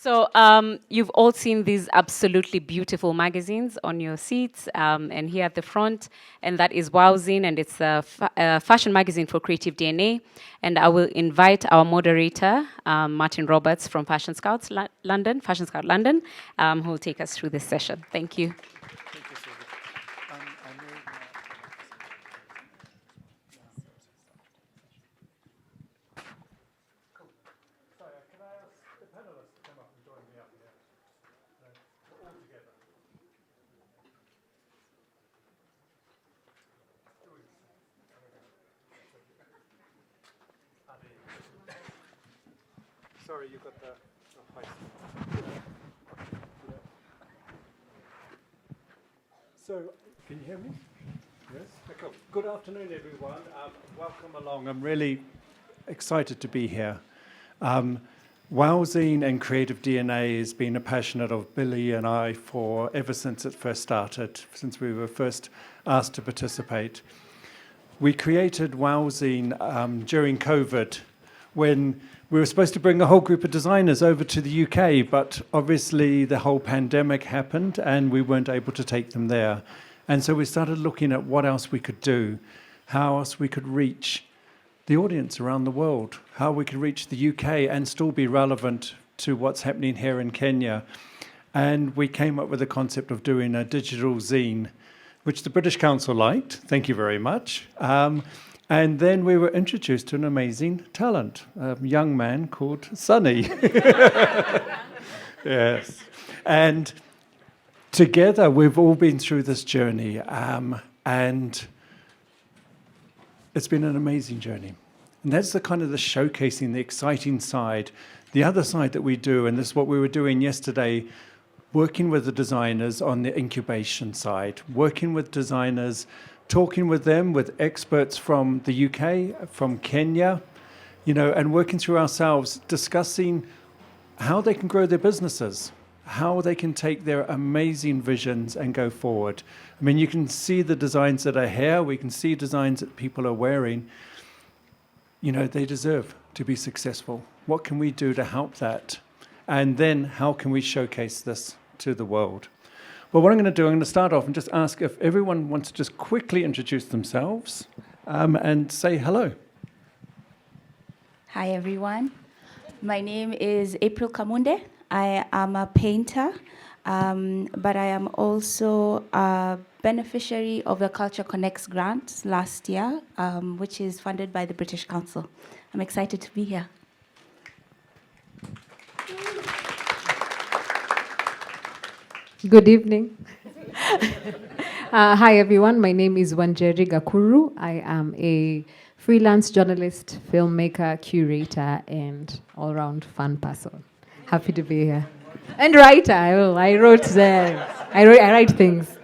So you've all seen these absolutely beautiful magazines on your seats and here at the front, and that is Wowzine, and it's a fashion magazine for Creative DNA. And I will invite our moderator, Martin Roberts from Fashion Scouts London, Fashion Scout London, who will take us through this session. Thank you. Thank you, Sylvia. Cool. Sorry, can I ask the panelists to come up and join me up here? We're all together. Sorry, you got the height. So, can you hear me? Yes? Okay. Good afternoon, everyone. Welcome along. I'm really excited to be here. Wowzine and Creative DNA has been a passion of Billy and I for ever since it first started, since we were first asked to participate. We created Wowzine during COVID when we were supposed to bring a whole group of designers over to the UK, but obviously the whole pandemic happened and we weren't able to take them there. And so we started looking at what else we could do, how else we could reach the audience around the world, how we could reach the UK and still be relevant to what's happening here in Kenya. And we came up with the concept of doing a digital zine, which the British Council liked. Thank you very much. And then we were introduced to an amazing talent, a young man called Sunny. Yes. And together we've all been through this journey, and it's been an amazing journey. And that's the kind of the showcasing, the exciting side. The other side that we do, and this is what we were doing yesterday, working with the designers on the incubation side, working with designers, talking with them, with experts from the UK, from Kenya, and working through ourselves, discussing how they can grow their businesses, how they can take their amazing visions and go forward. I mean, you can see the designs that are here, we can see designs that people are wearing. They deserve to be successful. What can we do to help that? And then how can we showcase this to the world? Well, what I'm going to do, I'm going to start off and just ask if everyone wants to just quickly introduce themselves and say hello. Hi, everyone. My name is April Kamunde. I am a painter, but I am also a beneficiary of the Culture Connects grant last year, which is funded by the British Council. I'm excited to be here. Good evening. Hi, everyone. My name is Wanjeri Gakuru. I am a freelance journalist, filmmaker, curator, and all-round fun person. Happy to be here. And writer. I write things.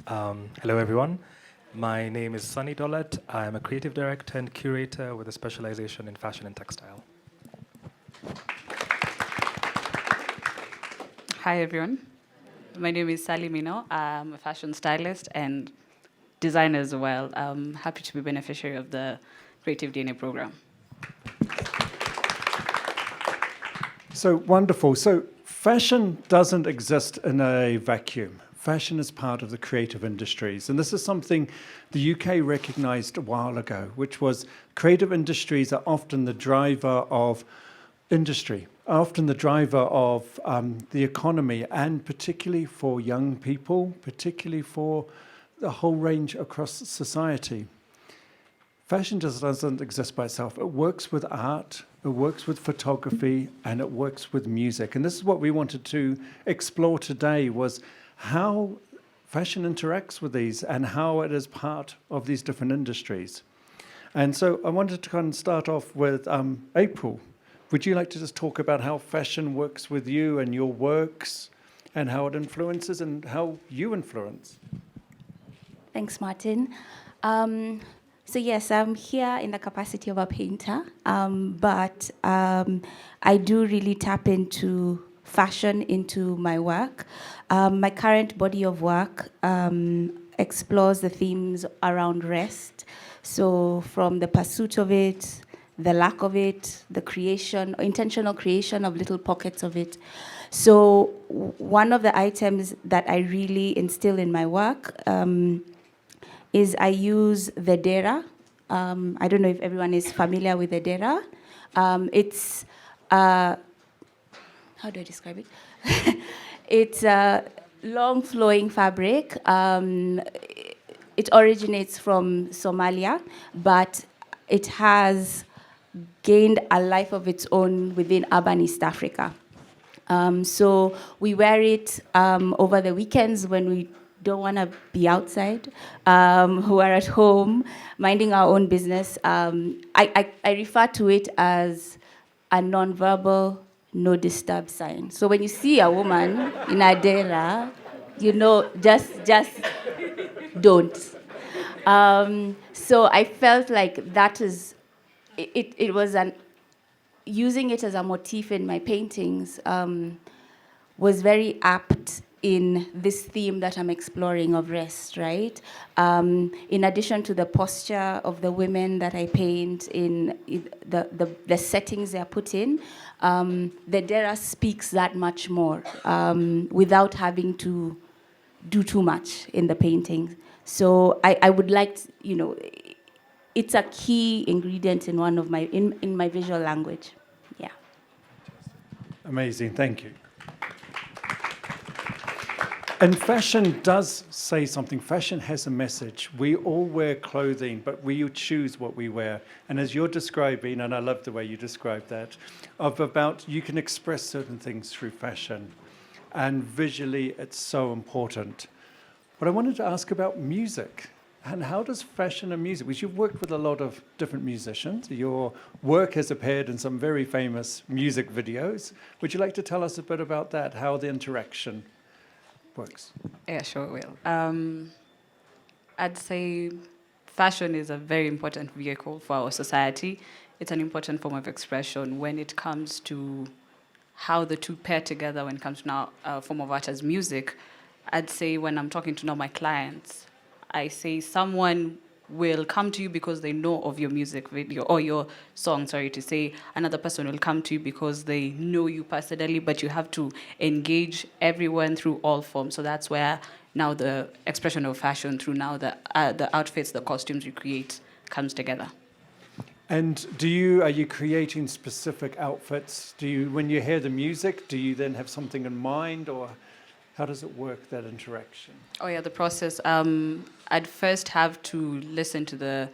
Hello, everyone. My name is sunnydolat. I am a creative director and curator with a specialization in fashion and textile. Hi, everyone. My name is Sally Mino. I'm a fashion stylist and designer as well. I'm happy to be beneficiary of the Creative DNA program. So wonderful. So fashion doesn't exist in a vacuum. Fashion is part of the creative industries. And this is something the UK recognized a while ago, which was creative industries are often the driver of industry, often the driver of the economy, and particularly for young people, particularly for the whole range across society. Fashion just doesn't exist by itself. It works with art, it works with photography, and it works with music. And this is what we wanted to explore today, was how fashion interacts with these and how it is part of these different industries. And so I wanted to kind of start off with April. Would you like to just talk about how fashion works with you and your works and how it influences and how you influence? Thanks, Martin. So yes, I'm here in the capacity of a painter, but I do really tap into fashion into my work. My current body of work explores the themes around rest. So from the pursuit of it, the lack of it, the creation, intentional creation of little pockets of it. So one of the items that I really instill in my work is I use the dera. I don't know if everyone is familiar with the dera. It's, how do I describe it? It's a long flowing fabric. It originates from Somalia, but it has gained a life of its own within urban East Africa. So we wear it over the weekends when we don't want to be outside, who are at home, minding our own business. I refer to it as a non-verbal no disturb sign. So when you see a woman in a dera, you know, just don't. So I felt like that is, it was using it as a motif in my paintings was very apt in this theme that I'm exploring of rest, right? In addition to the posture of the women that I paint, in the settings they're put in, the dera speaks that much more without having to do too much in the painting. So I would like to, you know, it's a key ingredient in one of my, in my visual language. Yeah. Amazing, thank you. And fashion does say something. Fashion has a message. We all wear clothing, but we choose what we wear. And as you're describing, and I love the way you describe that, of about you can express certain things through fashion. And visually, it's so important. But I wanted to ask about music. And how does fashion and music, because you've worked with a lot of different musicians, your work has appeared in some very famous music videos. Would you like to tell us a bit about that, how the interaction works? Yeah, sure will. I'd say fashion is a very important vehicle for our society. It's an important form of expression when it comes to how the two pair together when it comes to now a form of art as music. I'd say when I'm talking to now my clients, I say someone will come to you because they know of your music video or your song, sorry to say. Another person will come to you because they know you personally, but you have to engage everyone through all forms. So that's where now the expression of fashion through now the outfits, the costumes you create comes together. And are you creating specific outfits? When you hear the music, do you then have something in mind, or how does it work, that interaction? Oh yeah, the process. I'd first have to listen to the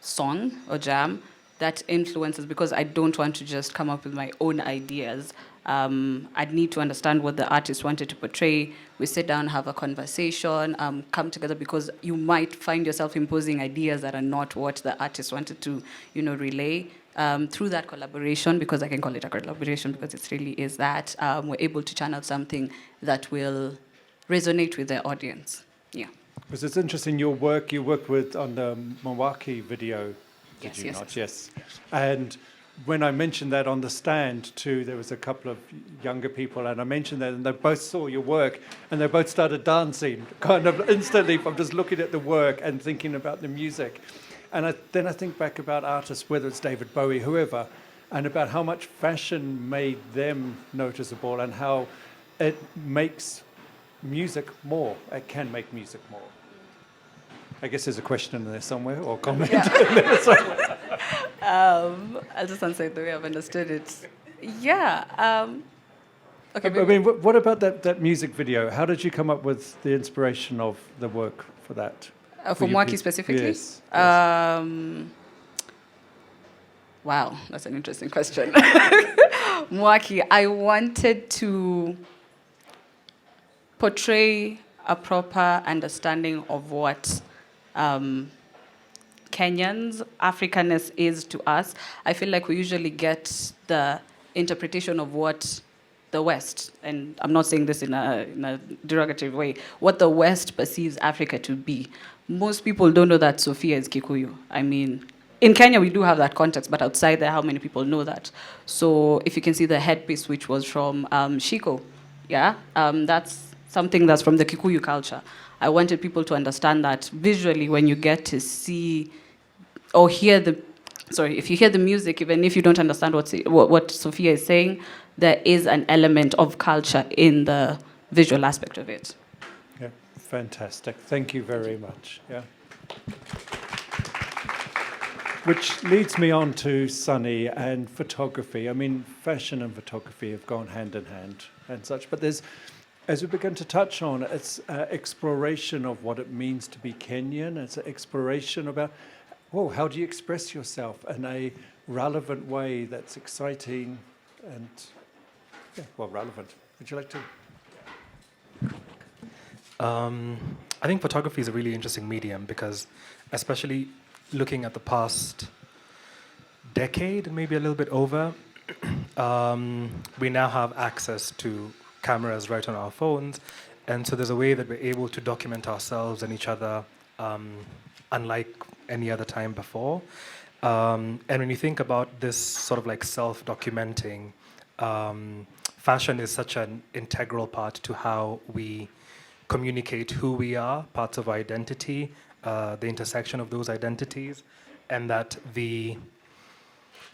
song or jam that influences, because I don't want to just come up with my own ideas. I'd need to understand what the artist wanted to portray. We sit down, have a conversation, come together, because you might find yourself imposing ideas that are not what the artist wanted to, relay. Through that collaboration, because I can call it a collaboration because it really is that, we're able to channel something that will resonate with the audience. Yeah. Because it's interesting, you work with on the Milwaukee video, did Yes, you yes, not? yes. Yes. And when I mentioned that on the stand too, there was a couple of younger people, and I mentioned that, and they both saw your work, and they both started dancing kind of instantly from just looking at the work and thinking about the music. And then I think back about artists, whether it's David Bowie, whoever, and about how much fashion made them noticeable and how it makes music more. It can make music more. I guess there's a question in there somewhere, or comment in there somewhere. I'll just answer it the way I've understood it. Yeah. Okay. I mean, what about that music video? How did you come up with the inspiration of the work for that? For Mwaki specifically? Yes. Wow, that's an interesting question. Mwaki, I wanted to portray a proper understanding of what Kenyans, Africanness is to us. I feel like we usually get the interpretation of what the West, and I'm not saying this in a derogatory way, what the West perceives Africa to be. Most people don't know that Sophia is Kikuyu. I mean, in Kenya we do have that context, but outside there, how many people know that? So if you can see the headpiece, which was from Shiko, yeah, that's something that's from the Kikuyu culture. I wanted people to understand that visually when you get to see or hear the if you hear the music, even if you don't understand what Sophia is saying, there is an element of culture in the visual aspect of it. Yeah, fantastic. Thank you very much. Yeah. Which leads me on to Sunny and photography. I mean, fashion and photography have gone hand in hand and such, but there's, as we begin to touch on, it's exploration of what it means to be Kenyan. It's an exploration about, well, how do you express yourself in a relevant way that's exciting and, yeah, well, relevant. Would you like to? I think photography is a really interesting medium because, especially looking at the past decade, maybe a little bit over, we now have access to cameras right on our phones, and so there's a way that we're able to document ourselves and each other unlike any other time before. And when you think about this sort of like self-documenting, fashion is such an integral part to how we communicate who we are, parts of our identity, the intersection of those identities, and that the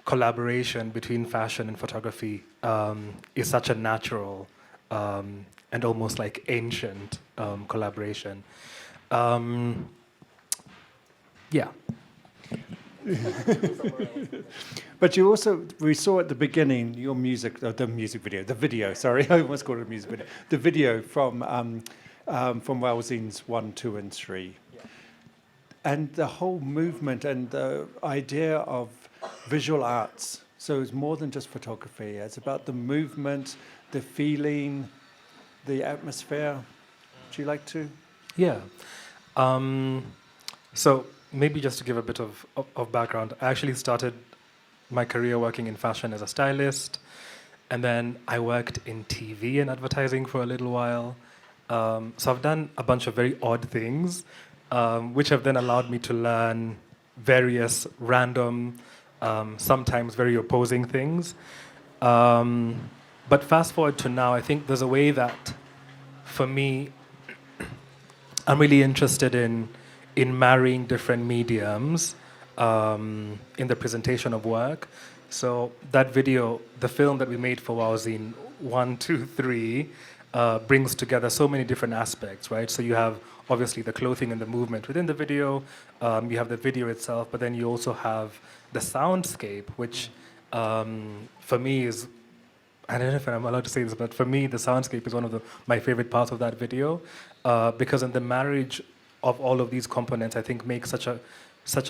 collaboration between fashion and photography is such a natural and almost like ancient collaboration. Yeah. But you also, we saw at the beginning your music, the video, sorry, I almost called it a music video, the video from Wellsings 1, 2, and 3. Yeah. And the whole movement and the idea of visual arts, so it's more than just photography, it's about the movement, the feeling, the atmosphere. Would you like to? Yeah. So maybe just to give a bit of background, I actually started my career working in fashion as a stylist, and then I worked in TV and advertising for a little while. So I've done a bunch of very odd things, which have then allowed me to learn various random, sometimes very opposing things. But fast forward to now, I think there's a way that, for me, I'm really interested in marrying different mediums in the presentation of work. So that video, the film that we made for Wowzine 1, 2, 3, brings together so many different aspects, right? So you have obviously the clothing and the movement within the video, you have the video itself, but then you also have the soundscape, which for me is, I don't know if I'm allowed to say this, but for me, the soundscape is one of my favorite parts of that video, because in the marriage of all of these components, I think makes such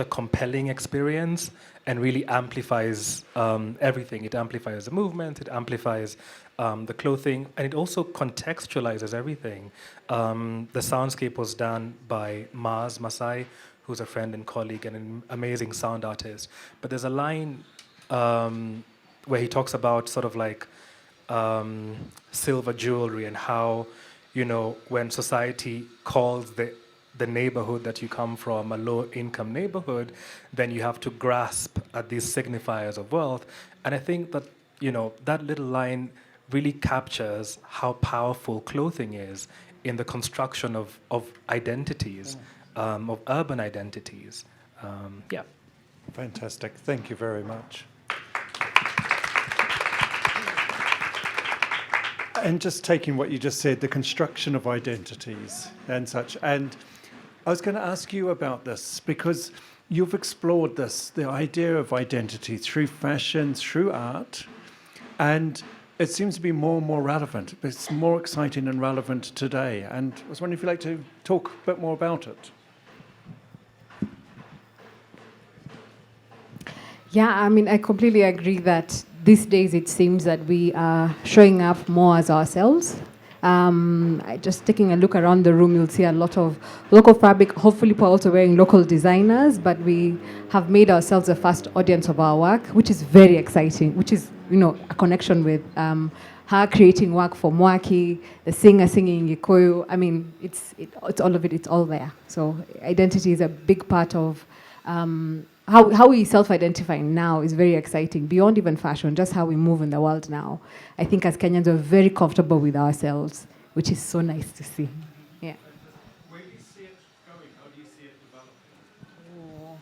a compelling experience and really amplifies everything. It amplifies the movement, it amplifies the clothing, and it also contextualizes everything. The soundscape was done by Maz Masai, who's a friend and colleague and an amazing sound artist. But there's a line where he talks about sort of like silver jewelry and how, you know, when society calls the neighborhood that you come from a low-income neighborhood, then you have to grasp at these signifiers of wealth. And I think that, you know, that little line really captures how powerful clothing is in the construction of identities, of urban identities. Yeah. Fantastic. Thank you very much. And just taking what you just said, the construction of identities and such. And I was going to ask you about this because you've explored this, the idea of identity through fashion, through art, and it seems to be more and more relevant. It's more exciting and relevant today. And I was wondering if you'd like to talk a bit more about it. Yeah, I mean, I completely agree that these days it seems that we are showing up more as ourselves. Just taking a look around the room, you'll see a lot of local fabric. Hopefully, we're also wearing local designers, but we have made ourselves the first audience of our work, which is very exciting, which is, you know, a connection with her creating work for Mwaki, the singer singing Gikuyu. I mean, it's all of it, it's all there. So identity is a big part of how we self-identify now is very exciting, beyond even fashion, just how we move in the world now. I think as Kenyans, we're very comfortable with ourselves, which is so nice to see. Yeah. Where do you see it going? How do you see it developing?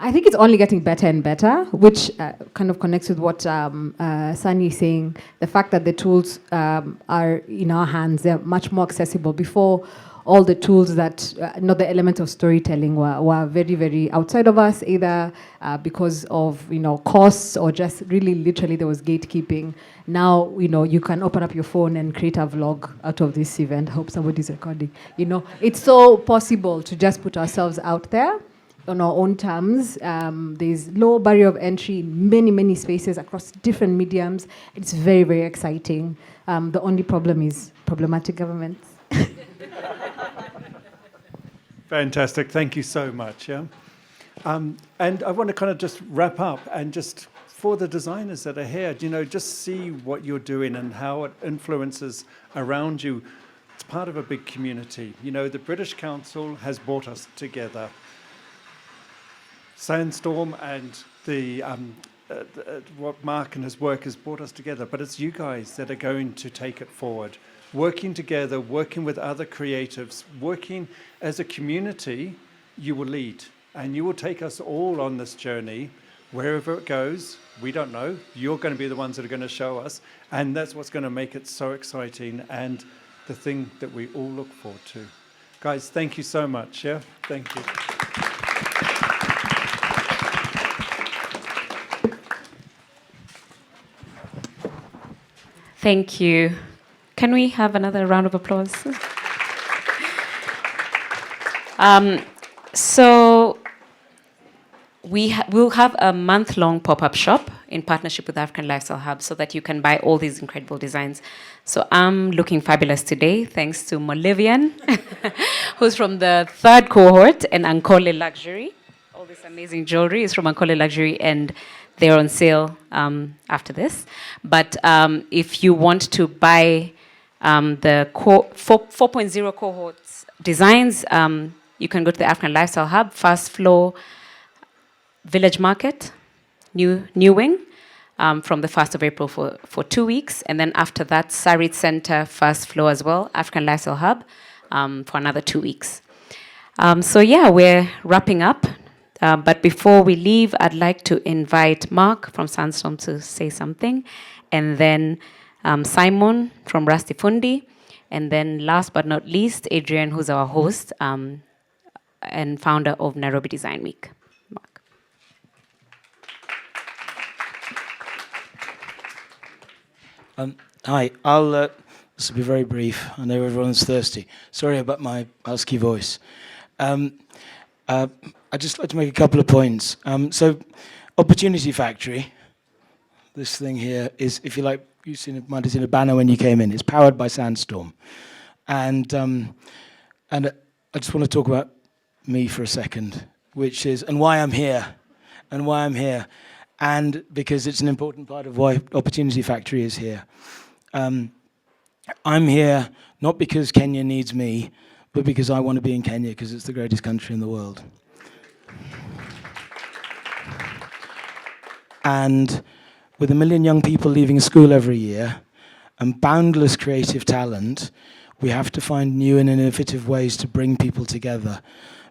I think it's only getting better and better, which kind of connects with what Sunny is saying. The fact that the tools are in our hands, they're much more accessible. Before, all the tools that, not the element of storytelling, were very, very outside of us, either because of costs or just really literally there was gatekeeping. Now, you can open up your phone and create a vlog out of this event. I hope somebody's recording. It's so possible to just put ourselves out there on our own terms. There's low barrier of entry in many, many spaces across different mediums. It's very, very exciting. The only problem is problematic governments. Fantastic. Thank you so much. Yeah. And I want to kind of just wrap up and just for the designers that are here, just see what you're doing and how it influences around you. It's part of a big community. The British Council has brought us together. Sandstorm and what Mark and his work has brought us together, but it's you guys that are going to take it forward. Working together, working with other creatives, working as a community, you will lead. And you will take us all on this journey. Wherever it goes, we don't know. You're going to be the ones that are going to show us. And that's what's going to make it so exciting and the thing that we all look forward to. Guys, thank you so much. Yeah, thank you. Thank you. Can we have another round of applause? So we'll have a month-long pop-up shop in partnership with African Lifestyle Hub so that you can buy all these incredible designs. So I'm looking fabulous today, thanks to Molivian, who's from the 3rd cohort, and Ankole Luxury. All this amazing jewelry is from Ankole Luxury, and they're on sale after this. But if you want to buy the 4.0 cohorts designs, you can go to the African Lifestyle Hub, first floor, Village Market, New Wing, from the 1st of April for 2 weeks. And then after that, Sarit Center, first floor as well, African Lifestyle Hub, for another 2 weeks. So yeah, we're wrapping up. But before we leave, I'd like to invite Mark from Sandstorm to say something. And then Simon from Rusty Fundi. And then last but not least, Adrian, who's our host and founder of Nairobi Design Week. Mark. Hi, this will be very brief. I know everyone's thirsty. Sorry about my husky voice. I'd just like to make a couple of points. So, Opportunity Factory, this thing here is, if you like, might have seen a banner when you came in. It's powered by Sandstorm. And I just want to talk about me for a second, which is, and why I'm here. And because it's an important part of why Opportunity Factory is here. I'm here not because Kenya needs me, but because I want to be in Kenya because it's the greatest country in the world. And with 1 million young people leaving school every year and boundless creative talent, we have to find new and innovative ways to bring people together.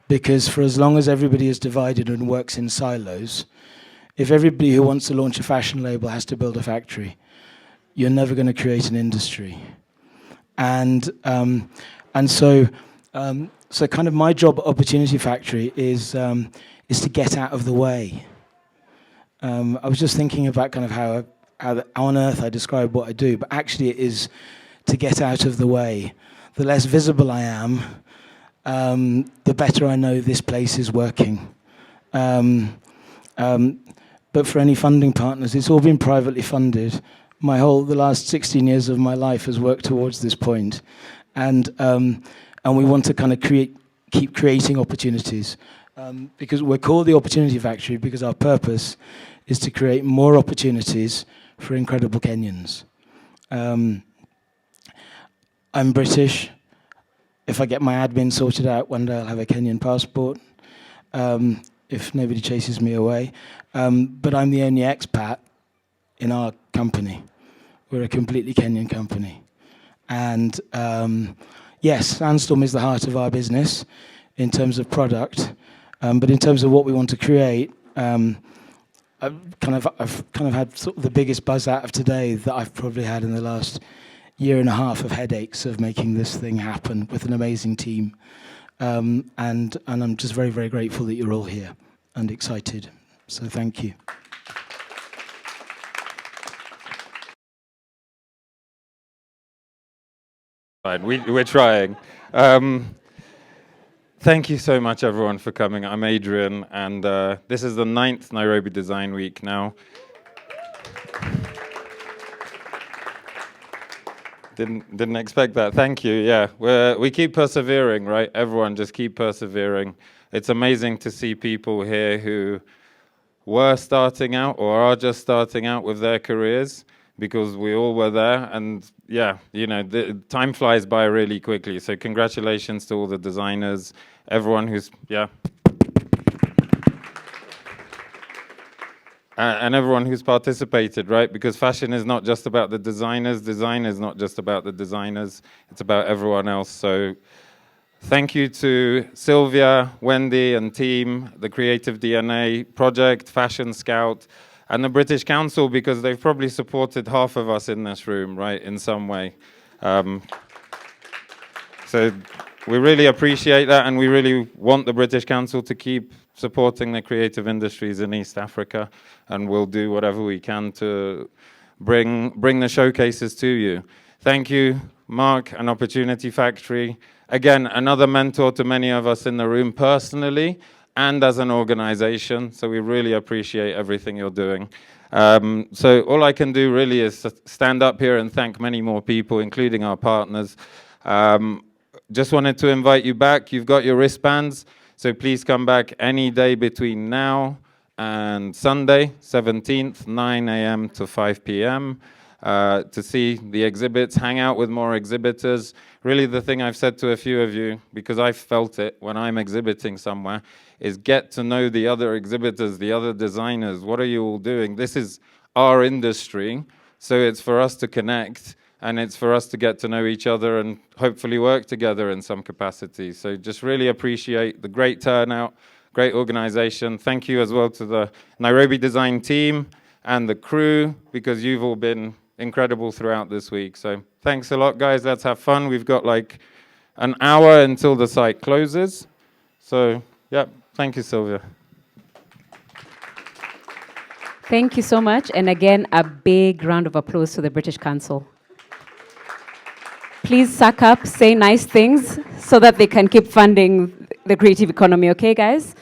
Because for as long as everybody is divided and works in silos, if everybody who wants to launch a fashion label has to build a factory, you're never going to create an industry. And so kind of my job at Opportunity Factory is to get out of the way. I was just thinking about kind of how on earth I describe what I do, but actually it is to get out of the way. The less visible I am, the better I know this place is working. But for any funding partners, it's all been privately funded. The last 16 years of my life has worked towards this point. And we want to kind of keep creating opportunities. Because we're called the Opportunity Factory because our purpose is to create more opportunities for incredible Kenyans. I'm British. If I get my admin sorted out, one day I'll have a Kenyan passport, if nobody chases me away. But I'm the only expat in our company. We're a completely Kenyan company. And yes, Sandstorm is the heart of our business in terms of product. But in terms of what we want to create, I've kind of had sort of the biggest buzz out of today that I've probably had in the last year and a half of headaches of making this thing happen with an amazing team. And I'm just very, very grateful that you're all here and excited. So thank you. Fine, we're trying. Thank you so much, everyone, for coming. I'm Adrian, and this is the 9th Nairobi Design Week now. Didn't expect that. Thank you. Yeah, we keep persevering, right? Everyone, just keep persevering. It's amazing to see people here who were starting out or are just starting out with their careers, because we all were there. And yeah, you know, the time flies by really quickly. So congratulations to all the designers, everyone who's, yeah. And everyone who's participated, right? Because fashion is not just about the designers. Design is not just about the designers. It's about everyone else. So thank you to Sylvia, Wendy, and team, the Creative DNA Project, Fashion Scout, and the British Council, because they've probably supported half of us in this room, right, in some way. So we really appreciate that, and we really want the British Council to keep supporting the creative industries in East Africa, and we'll do whatever we can to bring the showcases to you. Thank you, Mark and Opportunity Factory. Again, another mentor to many of us in the room personally and as an organization, so we really appreciate everything you're doing. So all I can do really is stand up here and thank many more people, including our partners. Just wanted to invite you back. You've got your wristbands, so please come back any day between now and Sunday, 17th, 9 a.m. to 5 p.m. To see the exhibits, hang out with more exhibitors. Really the thing I've said to a few of you, because I've felt it when I'm exhibiting somewhere, is get to know the other exhibitors, the other designers. What are you all doing? This is our industry, so it's for us to connect, and it's for us to get to know each other and hopefully work together in some capacity. So just really appreciate the great turnout, great organization. Thank you as well to the Nairobi Design team and the crew, because you've all been incredible throughout this week. So thanks a lot, guys. Let's have fun. We've got like an hour until the site closes. So, yeah, thank you, Sylvia. Thank you so much. And again, a big round of applause to the British Council. Please suck up, say nice things so that they can keep funding the creative economy, okay, guys?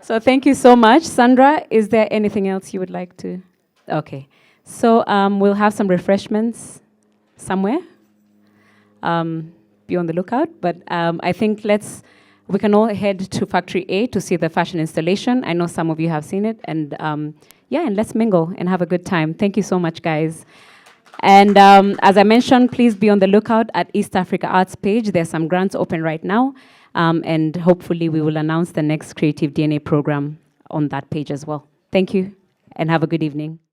So thank you so much. Sandra, is there anything else you would like to? Okay. So we'll have some refreshments somewhere. Be on the lookout. But I think we can all head to Factory A to see the fashion installation. I know some of you have seen it. And yeah, and let's mingle and have a good time. Thank you so much, guys. And as I mentioned, please be on the lookout at East Africa Arts page. There's some grants open right now. And hopefully we will announce the next Creative DNA program on that page as well. Thank you and have a good evening.